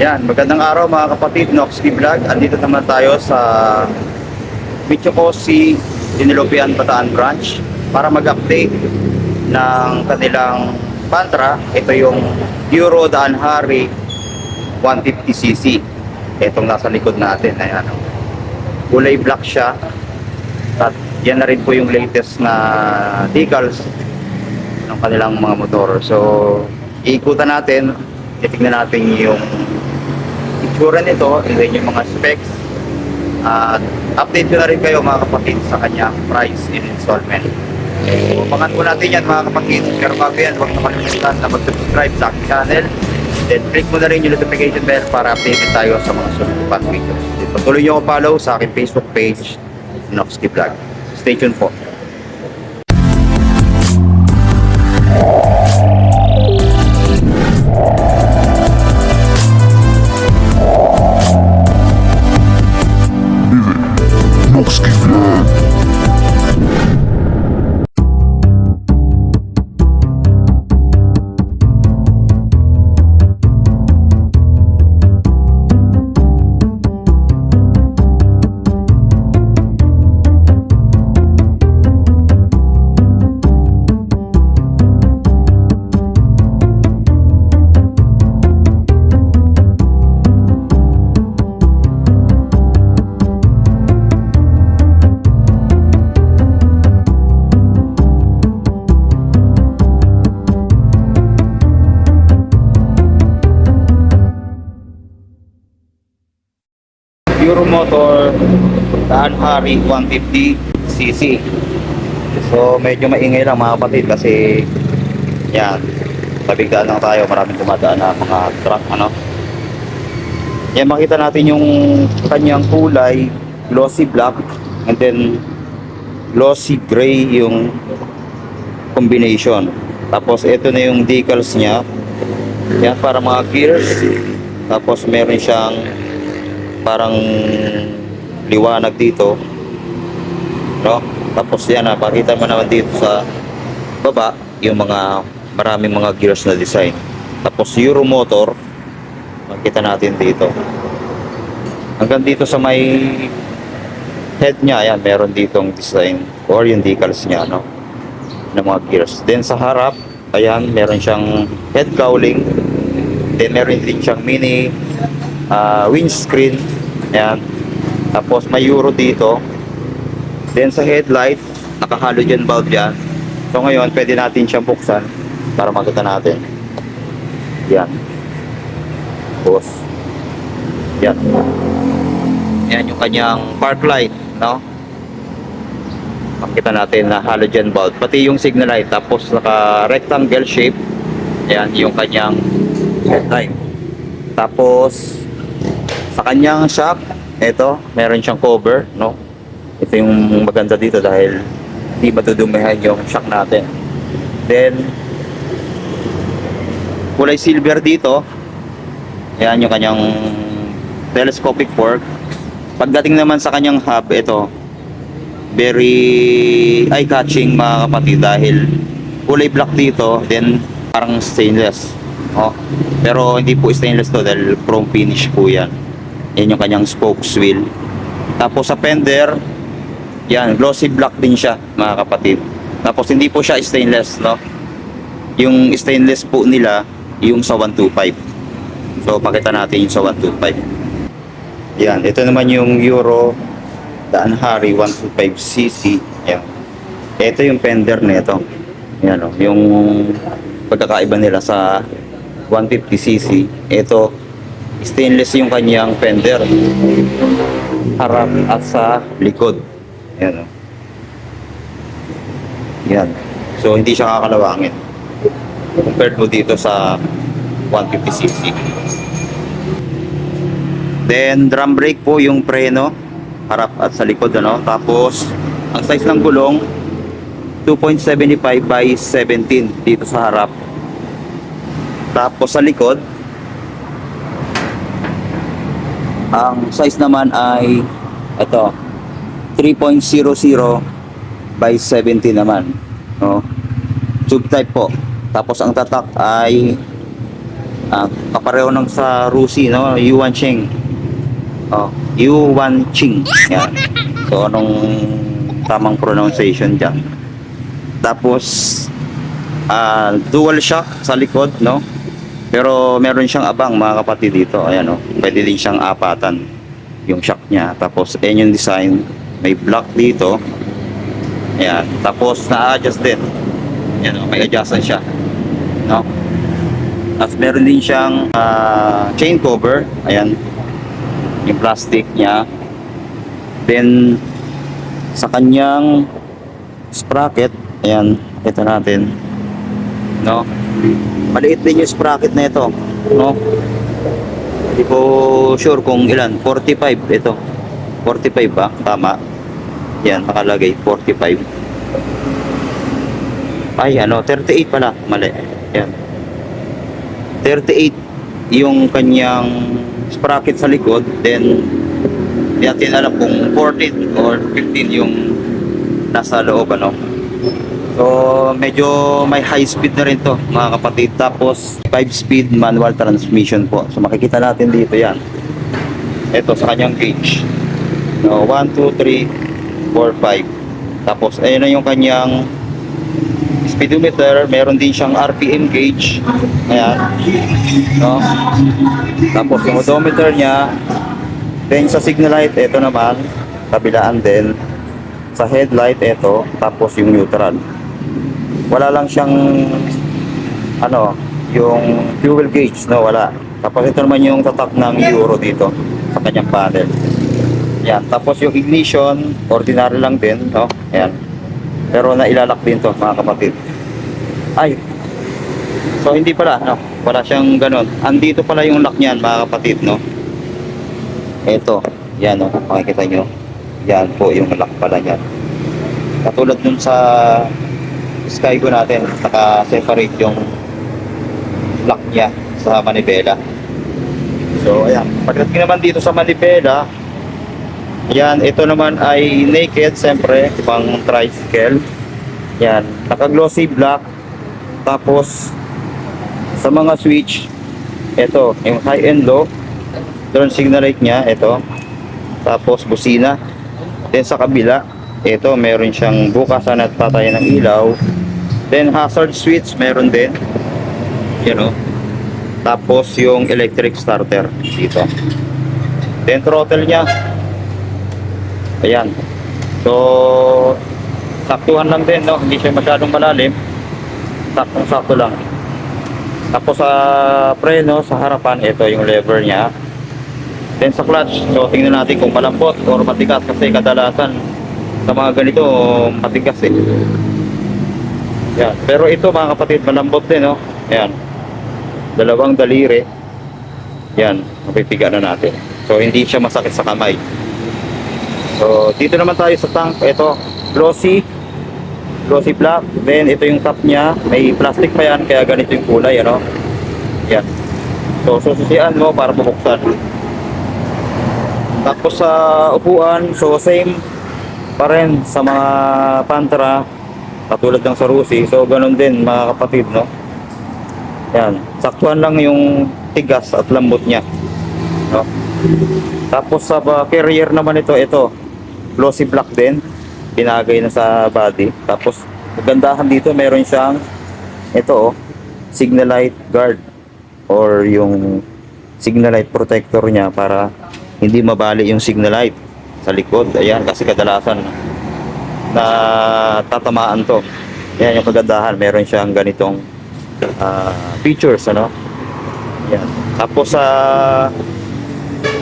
Yan, magandang araw mga kapatid, Noxky Vlog. Andito naman tayo sa Michocosi, Dinilopian, Bataan Branch para mag-update ng kanilang Pantra. Ito yung Euro Daan Hari 150cc. Itong nasa likod natin. Ayan. Kulay black siya. At yan na rin po yung latest na decals ng kanilang mga motor. So, iikutan natin. Titignan natin yung itsura nito and then yung mga specs. At update ko na rin kayo mga kapatid sa kanyang price in installment. So, abangan po natin yan mga kapatid. Pero bago yan, huwag na kalimutan na mag-subscribe sa aking channel. Then click mo na rin yung notification bell para updated tayo sa mga sunod pang videos. Then patuloy nyo ko follow sa aking Facebook page, Noxky Vlog. Stay tuned po. Noxky Vlog. Euro Motor Daan Hari 150cc. So medyo maingay lang mga kapatid kasi yan, tabigdaan lang tayo, maraming dumadaan na mga truck yan. Makita natin yung kanyang kulay, glossy black and then glossy gray yung combination. Tapos ito na yung decals niya, yan para mga gears. Tapos meron siyang parang liwanag dito, no? Tapos yan, pakita mo naman dito sa baba yung mga maraming mga gears na design. Tapos Euro Motor, makita natin dito hanggang dito sa may head niya. Ayan, meron ditong design or yung decals niya, no, ng mga gears. Then sa harap, ayan, meron siyang head cowling. Then meron din siyang mini windscreen. Ayan. Tapos may Euro dito. Then sa headlight, naka halogen bulb yan. So ngayon, pwede natin siyang buksan para makita natin. Yan. Tapos yan. Yan yung kanyang park light, no? Makita natin na halogen bulb. Pati yung signal light. Tapos naka rectangle shape. Yan yung kanyang headlight. Tapos sa kanyang shock, ito, meron siyang cover, no? Ito yung maganda dito dahil hindi matudumihan yung shock natin. Then kulay silver dito. Ayan yung kanyang telescopic fork. Pagdating naman sa kanyang hub, ito, very eye-catching mga kapatid dahil kulay black dito, then parang stainless. Oh, pero hindi po stainless to dahil chrome finish po yan. Yan yung kanyang spokes wheel. Tapos sa fender, yan, glossy black din siya mga kapatid. Tapos hindi po siya stainless, no? Yung stainless po nila yung sa 125. So pakita natin yung sa 125. Yan, ito naman yung Euro Daan Hari 125cc. Yan. Ito yung fender nito. Yan, no? Yung pagkakaiba nila sa 150cc. Ito, stainless yung kanyang fender, harap at sa likod. Ayan, yan. So hindi siya kakalawangin compared mo dito sa 150cc. Then drum brake po yung preno, harap at sa likod, ano? Tapos ang size ng gulong 2.75 by 17 dito sa harap. Tapos sa likod, ang size naman ay ito, 3.00 by 70 naman, no? Tube type po. Tapos ang tatak ay Kapareho ng sa Rusi, no? Yuan Cheng. Oh, Yuan Ching. Yan. So, anong tamang pronunciation dyan? Tapos, dual shock sa likod, no? Pero meron siyang abang, mga kapatid, dito. Ayan, no? Pwede din siyang apatan yung shock niya. Tapos, ayan yung design. May block dito. Ayan. Tapos, na-adjust din. Ayan, no? May adjustment siya. No? At meron din siyang chain cover. Ayan. Yung plastic niya. Then, sa kanyang sprocket, ayan, ito natin. No? Maliit din yung sprocket na ito. No? Hindi ko sure kung ilan. 45 ito. 45 ba? Tama. Yan, nakalagay. 45. Ay, 38 pala. Mali. Yan. 38 yung kanyang sprocket sa likod, then hindi natin alam kung 14 or 15 yung nasa loob, ano. So medyo may high speed na rin to, mga kapatid. Tapos 5-speed manual transmission po. So makikita natin dito yan, ito sa kanyang gauge, no, 1, 2, 3, 4, 5. Tapos ayun na yung kanyang speedometer. Meron din siyang RPM gauge. Ayan, no? Tapos yung odometer niya. Then sa signal light, ito naman, kabilaan din. Sa headlight, ito. Tapos yung neutral. Wala lang siyang yung fuel gauge, no? Wala. Tapos ito naman yung tatak ng euro dito sa kanyang panel. Yan. Tapos yung ignition, ordinary lang din, no? Ayan. Pero nailalak din to, mga kapatid. Ay. So hindi pala, no? Wala siyang ganon. Andito pala yung lock niyan, mga kapatid, no? Ito. Yan, no? Makikita nyo. Yan po yung lock pala niyan. Katulad nun sa Skygo natin, naka-separate yung lock niya sa manibela. So ayan. Pagdating naman dito sa manibela, yan, ito naman ay naked, siyempre, pang tricycle. Yan, naka-glossy black. Tapos, sa mga switch, ito, yung high and low. Turn signal light niya, ito. Tapos, busina. Then, sa kabila, ito, meron siyang bukasan at patayan ng ilaw. Then, hazard switch, meron din. Yan, o. Tapos, yung electric starter, dito. Then, throttle niya. Ayan. So, saktuhan lang din, no? Hindi siya masyadong malalim. Saktong-sakto lang. Tapos sa preno, sa harapan, ito yung lever niya. Then sa clutch, so tingnan natin kung malambot or matigas, kasi kadalasan sa mga ganito, matigas eh. Ayan. Pero ito, mga kapatid, malambot din, no? Ayan. Dalawang daliri. Ayan, mapipiga na natin. So, hindi siya masakit sa kamay. So, dito naman tayo sa tank. Ito, glossy black. Then, ito yung top niya. May plastic pa yan, kaya ganito yung kulay, ano? Yan. So, sususian mo para bubuksan. Tapos sa upuan, so same pa rin sa mga Pantra, katulad ng sa Rusi. So, ganun din, mga kapatid, no? Yan. Saktuhan lang yung tigas at lambot niya, no? Tapos sa carrier naman ito, glossy black din, pinagay na sa body. Tapos kagandahan dito, meron siyang signal light guard or yung signal light protector niya para hindi mabali yung signal light sa likod. Ayan, kasi kadalasan na tatamaan to. Ayan yung kagandahan, meron siyang ganitong features, ano? Ayan. Tapos sa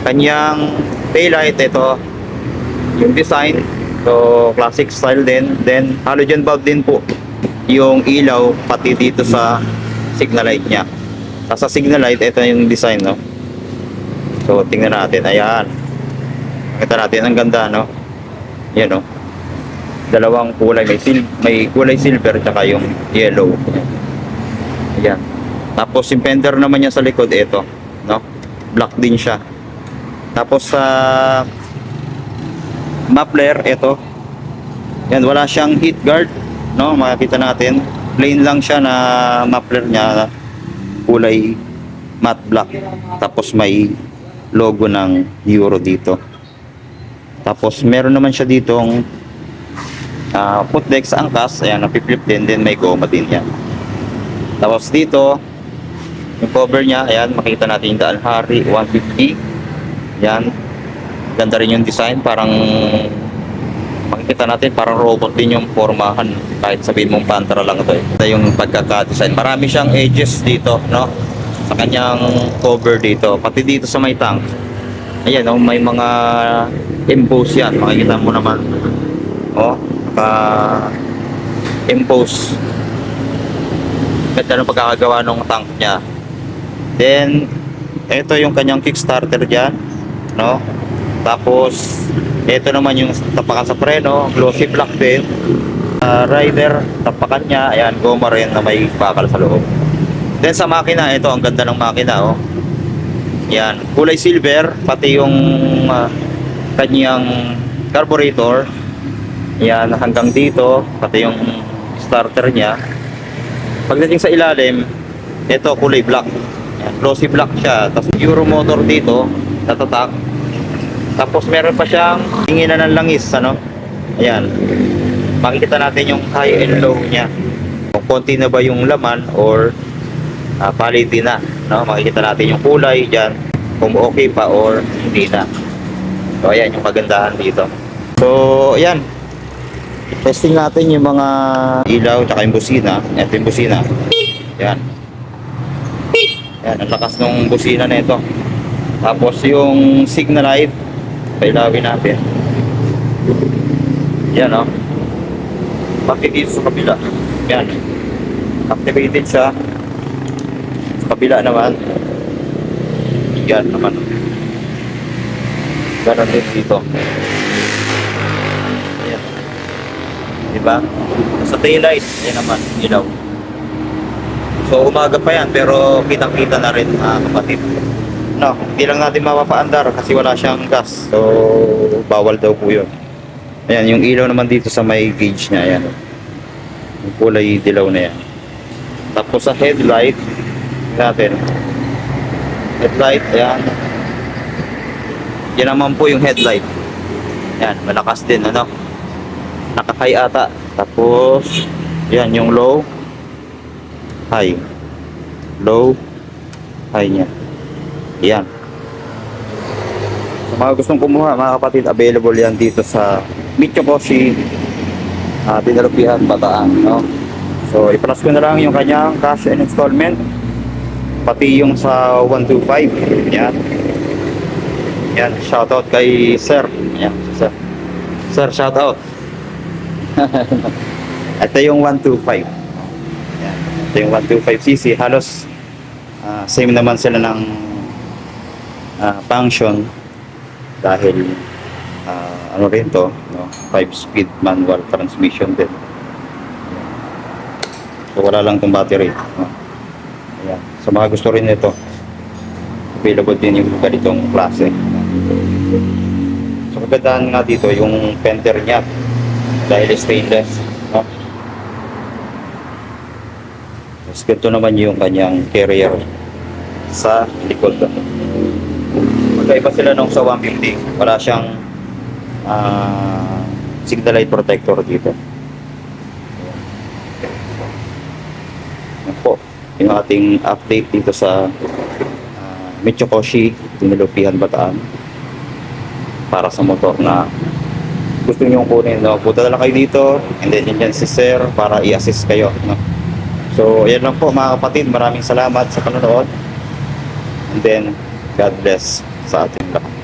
kanyang taillight, ito yung design, so classic style din. Then halogen bulb din po yung ilaw, pati dito sa signal light nya. Sa signal light, ito yung design, no? So tingnan natin, ayan, kita natin, ang ganda, no? Yan, no? Dalawang kulay, may kulay silver tsaka yung yellow. Ayan. Tapos yung fender naman niya sa likod, ito, no? Black din siya. Tapos sa muffler, ito. Yan, wala siyang heat guard, no? Makikita natin, plain lang siya na muffler niya, kulay matte black. Tapos may logo ng Euro dito. Tapos meron naman siya ditong footdeck sa angkas. Ayan, napipilip din. Then may goma din yan. Tapos dito, yung cover niya, ayan, makita natin yung Daan Hari 150. Yan. Ganda rin yung design. Parang makikita natin parang robot din yung formahan. Kahit sabihin mong Pantera lang ito. Ito yung pagkaka-design. Marami siyang edges dito, no? Sa kanyang cover dito. Pati dito sa may tank. Ayan, oh, may mga emboss yan. Makikita mo naman. Oh, emboss. Ganda ng pagkakagawa ng tank niya. Then, ito yung kanyang kickstarter dyan, no? Tapos, ito naman yung tapakan sa preno, glossy black din. Rider, tapakan niya, ayan, goma rin na may bakal sa loob. Then sa makina, ito, ang ganda ng makina, oh. Yan, kulay silver, pati yung kanyang carburetor. Yan, hanggang dito, pati yung starter niya. Pagdating sa ilalim, ito kulay black. Yan, glossy black siya. Tapos Euro motor dito, natatak. Tapos meron pa siyang tinginan ng langis, ano? Ayan. Makikita natin yung high and low niya. Kung konti na ba yung laman or paliti na, no? Makikita natin yung kulay diyan, kung okay pa or hindi na. So ayan yung kagandahan dito. So ayan. Testing natin yung mga ilaw at yung busina. Ito yung busina. Yan. Yan, ang lakas ng busina na ito. Tapos yung signal light, pailawin natin. Yan, oh. Bakit dito sa kabila? Yan. Activated siya. Sa kabila naman. Yan naman. Ganon din dito. Diba? Sa taillight, yan naman, ilaw. So umaga pa yan, pero kitang-kita na rin, kapatid. No, hindi lang natin mapapaandar kasi wala siyang gas. So bawal daw po yun. Ayan, yung ilaw naman dito sa may gauge niya, ayan. Yung kulay dilaw na yan. Tapos sa headlight natin. Headlight, ayan. Yan naman po yung headlight. Ayan, malakas din, ano? Naka-high ata. Tapos, yan yung low, high. Low, high niya. Yan. Sa mga gustong kumuha, mga kapatid, available yan dito sa Mitsukoshi, Dinalupihan, Bataan. No? So, i-plus ko na lang yung kanyang cash and installment. Pati yung sa 125. Yan. Yan. Shoutout kay Sir. Yan. Sir. Sir, shoutout. Ito yung 125. Yan. Ito yung 125cc. Halos same naman sila ng function dahil ano rin to, no? 5-speed manual transmission din. So wala lang tong battery, no? Ayan. So mga gusto rin nito, available din yung ganitong klase. So kagandahan nga dito yung fender niya dahil stainless, no? Tapos ganito naman yung kanyang carrier sa likod. Magkaiba sila nung sa 150. Wala siyang signal light protector dito. Yan po yung ating update dito sa Mitsukoshi, Dinalupihan, Bataan para sa motor na gusto nyo kunin, no? Punta na lang kayo dito and then yan si Sir para i-assist kayo, no? So yan lang po mga kapatid, maraming salamat sa panonood and then God bless sa ating lahat.